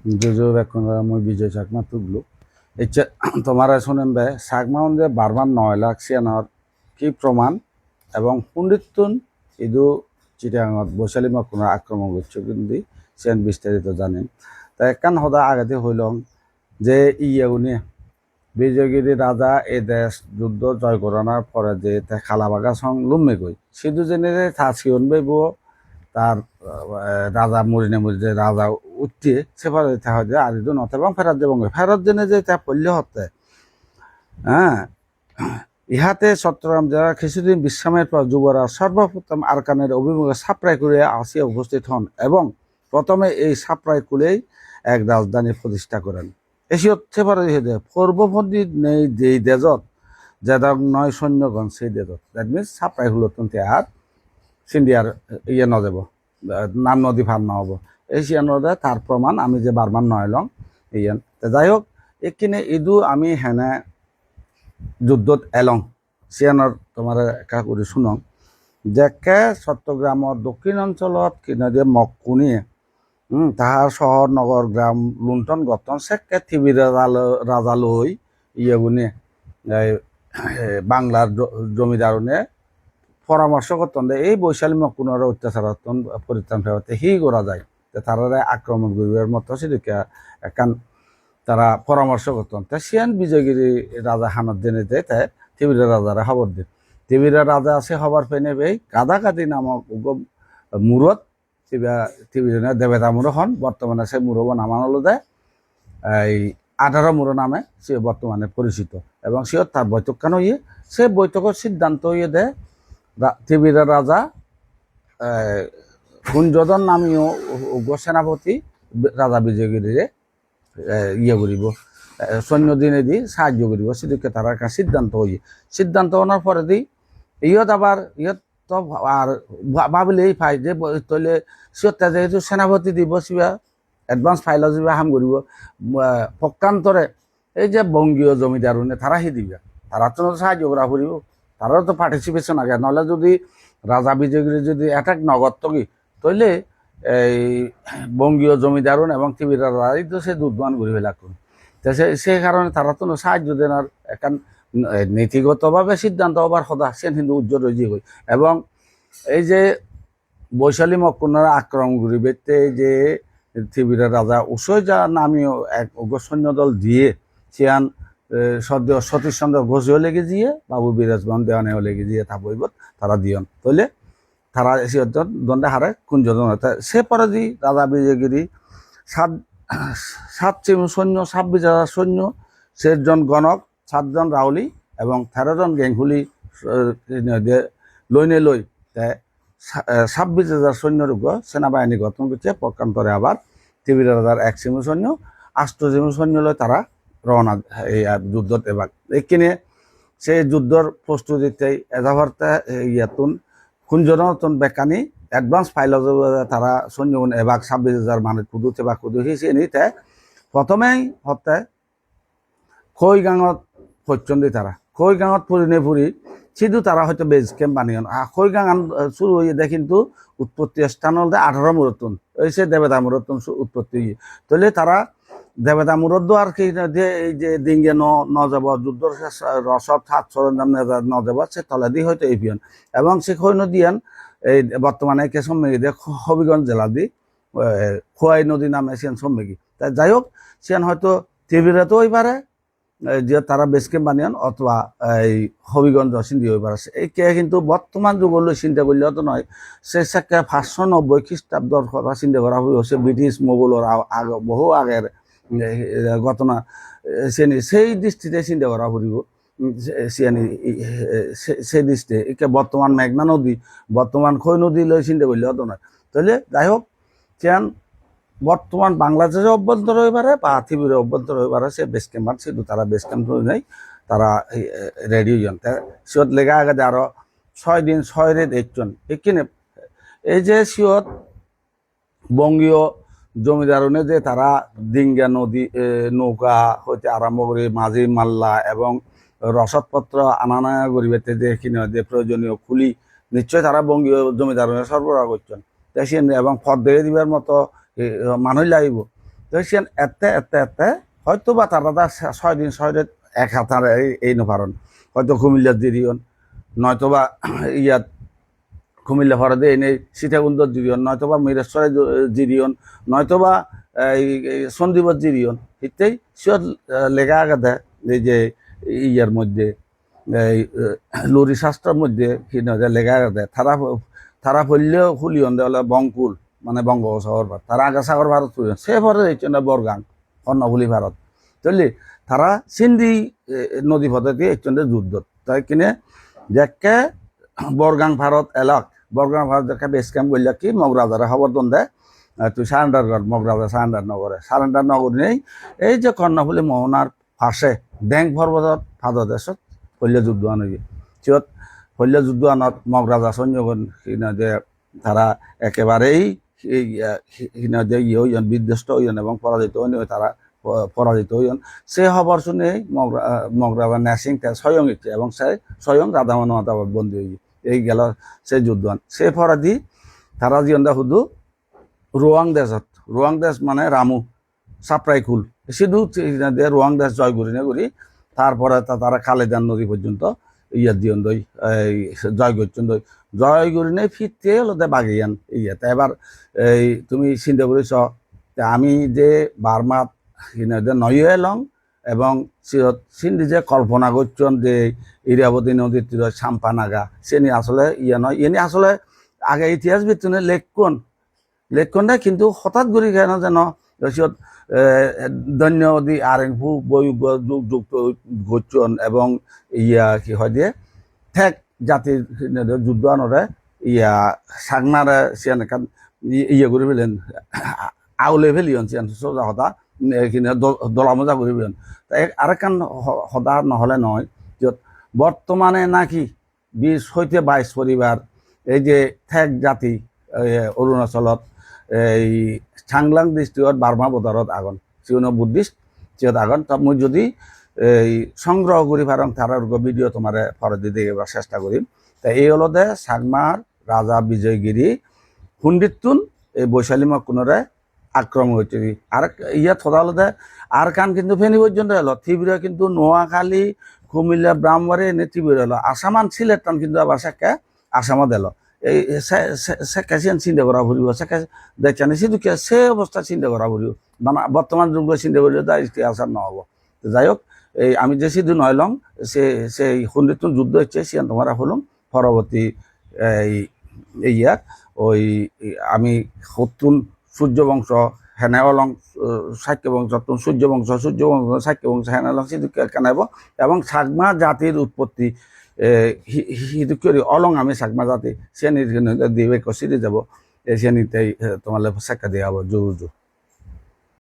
Jojo Bekona মই বিজয় চাকমা তুগলু ইচ্ছা তোমার শুনেন বে চাকমা যে বারবার 9 লাখ সিয়ানত কি প্রমাণ এবং পণ্ডিতুন ইদু চিটাঙত বৈশালী কোনো আক্রমণ করছে কিন্তু সিয়ান বিস্তারিত জানেন তা একখান সদা আগাতে হইলং যে ইয়েগুনি বিজয়গিরি রাজা এ দেশ যুদ্ধ জয় করানোর পরে যে তা খালাবাগা সং লুম্মে গই সিধু জেনে যে তা সিয়ন বেবো তার রাজা মরিনে মরিনে রাজা উঠতে সেপারে হয় যে আর নথে এবং ফেরত দেব ফেরত দিনে যে তা পল্য হতে হ্যাঁ ইহাতে চট্টগ্রাম জেলার কিছুদিন বিশ্রামের পর যুবরাজ সর্বপ্রথম আরকানের অভিমুখে সাপ্রাই করে আসিয়া উপস্থিত হন এবং প্রথমে এই সাপ্রাই কুলেই এক রাজধানী প্রতিষ্ঠা করেন এসিও সেপারে পূর্ববর্তী নেই যেই দেজত যেদক নয় সৈন্যগণ সেই দেজত দ্যাট মিনস সাপ্রাই হলো তুনতে আর সিন্ডিয়ার ইয়ে নদেব নাম নদী ভার নহব এশিয়ান নদে তার প্রমাণ আমি যে বারবার নয়লং ইয়ান যাই হোক এখানে ইদু আমি হেনে যুদ্ধত এলং সিয়ানৰ তোমার একা করে শুনং যে চট্টগ্রামর দক্ষিণ অঞ্চলত কিনে মকুনি তাহার শহর নগর গ্রাম লুণ্ঠন গঠন সেকে থিবির রাজালৈ ইয়েগুনি বাংলার জমিদারনে পরামর্শ করতেন এই বৈশালী মকুনের অত্যাচার পরিত্রাণ ফেরতে হি করা যায় তারা আক্রমণ করিবার মতো সেদিকে একান তারা পরামর্শ করতেন তা সিয়ান বিজয়গিরি রাজা হানত দিনে দেয় তাই তিবিরা রাজারা খবর দিন তিবিরা রাজা আছে খবর পেনে এই কাদাকাদি নামক মুরত তিবিরা দেবেদা মুরো হন বর্তমানে সে মুরব নামানো দেয় এই 18 মুরো নামে সে বর্তমানে পরিচিত এবং সে তার বৈঠক কেন ইয়ে সে বৈঠকের সিদ্ধান্ত ইয়ে দেয় তিবিরা রাজা কুঞ্জদন নামীয় সেনাপতি রাজা বিজয়গিরিরে ইয়ে করিব সৈন্য দিনে দি সাহায্য করিব সেদিকে তার একটা সিদ্ধান্ত হই সিদ্ধান্ত হওয়ার পরে দি ইয়ত আবার ইয়ত তো আর ভাবিলেই পাই যে তৈলে সিয়তা যেহেতু সেনাপতি দিব সিবা এডভান্স ফাইল যা হাম করিব পক্ষান্তরে এই যে বঙ্গীয় জমিদারনে তারা হি দিবে তারা তো সাহায্য করা করিব তারাও তো পার্টিসিপেশন আগে নহলে যদি রাজা বিজয়গিরি যদি অ্যাটাক নগদ কি তৈলে এই বঙ্গীয় জমিদারন এবং তিবিরা রাজাই তো সে দুধমান ঘুরে ফেলা করুন তো সেই কারণে তারা তো সাহায্য দেন আর একান নীতিগতভাবে সিদ্ধান্ত হবার সদা সে কিন্তু উজ্জ্বল রয়েছে হই এবং এই যে বৈশালী মক্কুনার আক্রমণ করিবেতে যে তিবিরা রাজা উসই যা নামীয় এক সৈন্যদল দিয়ে সিয়ান সদ্য সতীশ চন্দ্র ঘোষও লেগে দিয়ে বাবু বিরাজমান দেওয়ানেও লেগে দিয়ে তা বইব তারা দিয়ন তৈলে তারা এসে দণ্ডে হারে কুঞ্জদন সে পরে দি রাজা বিজয়গিরি সাত সৈন্য 26,000 সৈন্য 6 জন গণক 7 জন রাউলি এবং 13 জন গেংহুলি লইনে লই 26,000 সৈন্যরূপ সেনাবাহিনী গঠন করছে পক্ষান্তরে আবার তিবিরা রাজার 1 সিমু সৈন্য 8 সিমু সৈন্য লয় তারা রওনা এই যুদ্ধত এবার এইখানে সেই যুদ্ধর প্রস্তুতিতে এজাভারতে ইয়াতুন কুঞ্জনতন বেকানি অ্যাডভান্স ফাইল তারা সৈন্য এবার 26,000 মানুষ কুদুতে বা কুদু হিসে নিতে প্রথমেই হতে খৈগাঙত পর্যন্ত তারা খৈগাঙত ফুরিনে ফুরি সিধু তারা হয়তো বেজ ক্যাম্প বানিয়ে খৈগাঙান শুরু হয়ে দেয় কিন্তু উৎপত্তি স্থান হল 18 মুরতুন সে দেবেদা মুরতুন উৎপত্তি তাহলে তারা দেবেদা মুরদ্দ আর কি এই যে ডিঙ্গে ন যাব যুদ্ধ রসদ হাত সরঞ্জাম ন যাব সে তলে দিয়ে হয়তো এপিয়ন এবং সে সৈন্য দিয়ান এই বর্তমানে কে সম্মেগি দিয়ে হবিগঞ্জ জেলা দি খোয়াই নদী নামে সিয়ান সম্মেগি তাই যাই হোক সিয়ান হয়তো টিভিরাতেও হই পারে যে তারা বেস ক্যাম্প বানিয়ান অথবা এই হবিগঞ্জ চিন্তি হয়ে পারে এই কে কিন্তু বর্তমান যুগলৈ চিন্তা করলে তো নয় সে 590 খ্রিস্টাব্দর কথা চিন্তা করা হয়েছে ব্রিটিশ মোগলের বহু আগের ঘটনা সেই দৃষ্টিতে চিন্তা করা ফুরিব সিয়ানি সেই দৃষ্টি একে বর্তমান মেঘনা নদী বর্তমান খৈ নদী লৈ চিন্তা করলে হতো নয় তাহলে যাই হোক সিয়ান বর্তমান বাংলাদেশের অভ্যন্তর হয়ে পারে বা পৃথিবীর অভ্যন্তর হয়ে পারে সে বেস ক্যাম্প শুধু তারা বেস ক্যাম্প নেই তারা রেডি হয়ে যান সিয়ত লেগা আগে আরো 6 দিন 6 রেত একজন এখানে এই যে সিয়ত বঙ্গীয় জমিদারনে যে তারা ডিঙ্গা নদী নৌকা হইতে আরম্ভ করে মাঝি মাল্লা এবং রসদপত্র আনানা গরিবেতে যে যে প্রয়োজনীয় খুলি নিশ্চয় তারা বঙ্গীয় জমিদারনে সরবরাহ করছেন এবং ফদ দিয়ে দিবার মতো মানুষ লাগিব তো সিয়ান এতে এতে এতে হয়তো বা তারা 6 দিন 6 রাত এক হাতার এই নপারন হয়তো কুমিল্লার দিরিয়ন নয়তো বা ইয়াত কুমিল্লা ফরাদে এনে সীতাকুণ্ডত জিরিয়ন নয়তোবা মিরেশ্বরে জিরিয়ন নয়তোবা এই সন্দীপত জিরিয়ন ইত্যাদি সিয়ত লেখা আগাদে এই যে ইয়ার মধ্যে এই লরি শাস্ত্রের মধ্যে লেখা আগাদে তারা ফললেও ফুলিয়ন দেওয়া বঙ্কুল মানে বঙ্গোপসাগর ভারত তারা আগা সাগর ভারত ফুলিয়ন সে ভারত এই বরগাং কর্ণফুলি ভারত চললি তারা সিন্ধি নদী পদ্ধতি এই যুদ্ধ তাই কিনে দেখে বরগাং ভারত এলাক বরগাং ভারত দেখা বেস ক্যাম্প বললে কি মগরাজারা খবর দন দেয় তুই সারেন্ডার কর মগরাজা সারেন্ডার নগর নেই এই যে কর্ণফুলি মোহনার ফাঁসে ডেং পর্বতত ফাদ দেশত ফল্য যুদ্ধ আন চিয়ত ফল্য যুদ্ধ আনত মগরাজা সৈন্যগণ যে তারা একেবারেই যে হইন বিধ্বস্ত হইন এবং পরাজিত হইন তারা পরাজিত হইন সে খবর শুনে মগরাজা ন্যাসিং স্বয়ং ইচ্ছে এবং সে স্বয়ং রাধা মানবতা বন্দী হয়ে এই গেল সে যুদ্ধ সে ফরাদি তারা জিয়ন্দা শুধু রোয়াং দেশ মানে রামু সাপ্রাইকুল শুধু রোয়াং দেশ জয় করি না করি তারপরে তারা খালেদান নদী পর্যন্ত ইয়ার দিয়ন দই জয় করছেন দই জয় করি নেই ফিরতে হলো বাগিয়ান ইয়াতে এবার এই তুমি চিন্তা করেছ আমি যে বার্মাত নয় এলং এবং সিন্ধি যে কল্পনা করছেন যে ইরাবতী নদীর তীর সাম্পানাগা সে আসলে ইয়ে নয় এনে আসলে আগে ইতিহাস ভিত্তিনে লেখকনটা কিন্তু হঠাৎ করে কেন যেন সিয়ত দৈন্যদী আরেংফু বৈজ্ঞ যুক্ত গচ্ছন এবং ইয়া কি হয় দিয়ে ঠেক জাতির যুদ্ধ আনরে ইয়া সাংনারে সিয়ান এখান ইয়ে করে ফেলেন আউলে ফেলিয়ন সিয়ান সোজা হতা দলামজা করে ফেলেন আরেকখান হতা নহলে নয় যত বর্তমানে নাকি 20 হইতে 22 পরিবার এই যে ঠেক জাতি অরুণাচলত এই চাংলাং ডিস্ট্রিক্টত বার্মা বর্ডারত আগন যিকোনো বুদ্ধিষ্ট সিহঁত আগন তা মই যদি এই সংগ্রহ করি পারং তার ভিডিও তোমার ফরদি দেবার চেষ্টা করিম তা এই হলদে চাংমার রাজা বিজয়গিরি হুন্ডিতুন এই বৈশালী মকুনরে আক্রমণ হয়েছে আর ইয়া থোড়া হলদে আর কান কিন্তু ফেনি পর্যন্ত এলো তীব্র কিন্তু নোয়াখালী কুমিল্লা ব্রাহ্মণবাড়ি এনে তীব্র এলো আসামান সিলেট টান কিন্তু আবার সেকে আসামত এলো এই সেকেছিয়ান চিন্তা করা ফুরিব সেকে দেখছেন শুধু সে অবস্থা চিন্তা করা ফুরিব মানে বর্তমান যুগ চিন্তা করলে তার ইতিহাস নহব যাই হোক এই আমি যে সিধু নয়লং সেই সন্ধিত যুদ্ধ হচ্ছে সিয়ান তোমার হলুম পরবর্তী এই ইয়াক ওই আমি সত্তুন সূর্যবংশ হেনে অলং সাক্য বংশ সূর্যবংশ সাক্য বংশ হেনে অলং সিধু কেনাইব এবং চাকমা জাতির উৎপত্তি হিদুকরি অলং আমি চাকমা জাতি সে দিবে কষি যাব সে নিতে তোমার সাক্ষা দিয়া হব জোর